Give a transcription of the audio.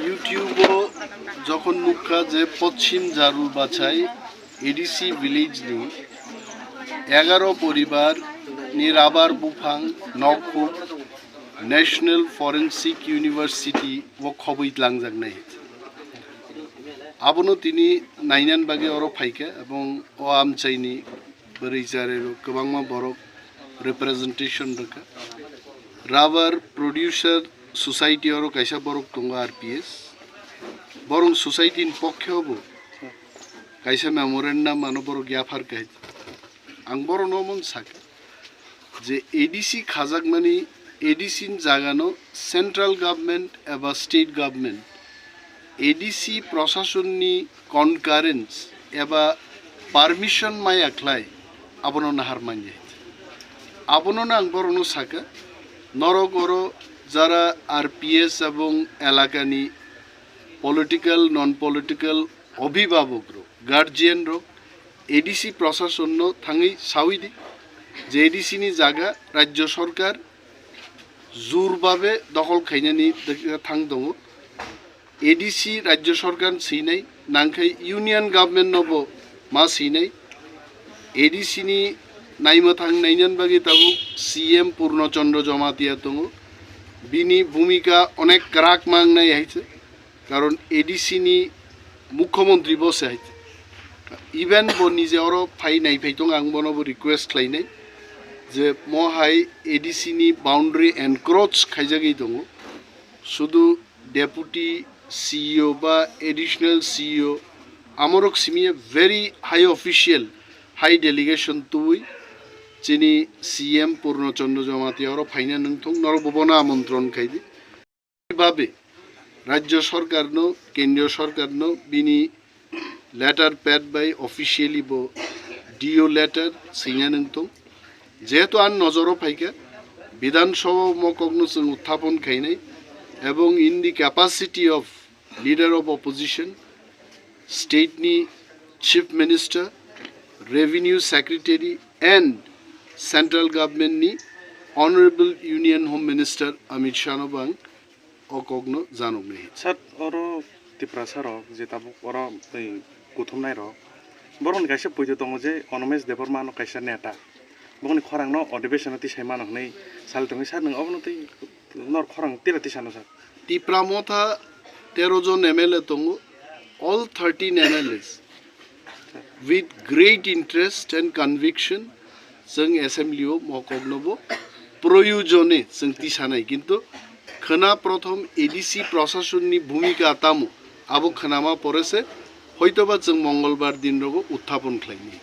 ইউটিউবও যখন মুখা যে পশ্চিম জারুল বাছাই এডিসি ভিলেজ নি 11 পরিবার নিরাবার বুফাং নকপুক ন্যাশনাল ফরেন্সিক ইউনিভার্সিটি ও খবইত লাংজাগনাই আবনো তিনি নাইনান বাগে অর ফাইকা এবং ও আমচাইনি বরিজারের গোबांमा বরক রিপ্রেজেন্টেশন রকা রাবার প্রোডিউসার সোসাইটি অর কাইসা বরক দঙ্গা আরপিএস বরং সোসাইটির পক্ষে হব কাইসা মেমোরেন্ডাম মানো বরক গ্যাফার কাই आं बर' नमन साके जे एडिसि खाजागमानि एडिसिन जागानो सेंट्रल गवर्नमेंट एबा स्टेट गवर्नमेंट एडिसि प्रशासननि कनकारेंस एबा पारमिशन माय आखलाय आबनो नाहार मानजे आबनो ना आं बर' न साके नरगरो जारा आरपीएस एवं एलाकानि पलिटिकल नन पलिटिकल अभिभावक गार्जियन एडिसि प्रशासन थांगी साउदी जे एडिसिनि जागा राज्य सरकार जुरबाबे दखल खायनानि थां दङ एडिसि राज्य सरकार सैनाय नांखाय यूनियन गवर्नमेंट नबो मा सैनाय एडिसिनि नायमो थांनायनि बागै ताबु सीएम पूर्णचंद्र जमातिया दङ बिनि भूमिका अनेक क्राक मांगनाय हायছে कारण एडिसिनि मुख्यमंत्री बसे हायছে इवेन बो निजे और फाइ नाय फैतों आं बनबो रिक्वेस्ट खालायनाय जे महाय एडिसिनि बाउंड्री एनक्रोच खायजागै दङ शुधु डेपुटी सीईओ बा एडिशनल सीईओ आमरक सिमिया very high official high delegation तुई जिनि सीएम पूर्णचंद्र जमातिया और फाइना नंथं नरबोबना आमंत्रण खायदि भाबे राज्य सरकारनो केंद्रीय सरकारनो बिनि लेटर पैड बाय ऑफिशियली बो डीओ लेटर सैना नंथं जेहेतु आन नजरो फाइका विधानसभा मकग्नो जों उत्थापन खायनाय एवं in the capacity of leader of opposition state नि chief minister revenue secretary and central government नि honourable union home minister Amit Shah नो बांग अकग्नो जानोगनै सर और तिप्रासा रक जे ताबु और गुथुमनाय रक बरन कायसे पयदो दङ जे अनमेश देबरमा नो कायसे नेता बगनि खरां न अधिवेशन ति सायमा नहनै साल तङै सार नङ अबनो तै नर खरां तिराति सानो सर तिप्रामथा 13 जन एमएलए दङ all 13 MLAs with great interest and conviction जों एसेम्बलियाव मकग्नोबो प्रयोजने जों तिसानाय किन्तु खना प्रथम एडिसि प्रशासननि भूमिका तामु आबो खनामा परेसे हयतोबा जों मंगलबार दिन रगो उत्थापन खालायनि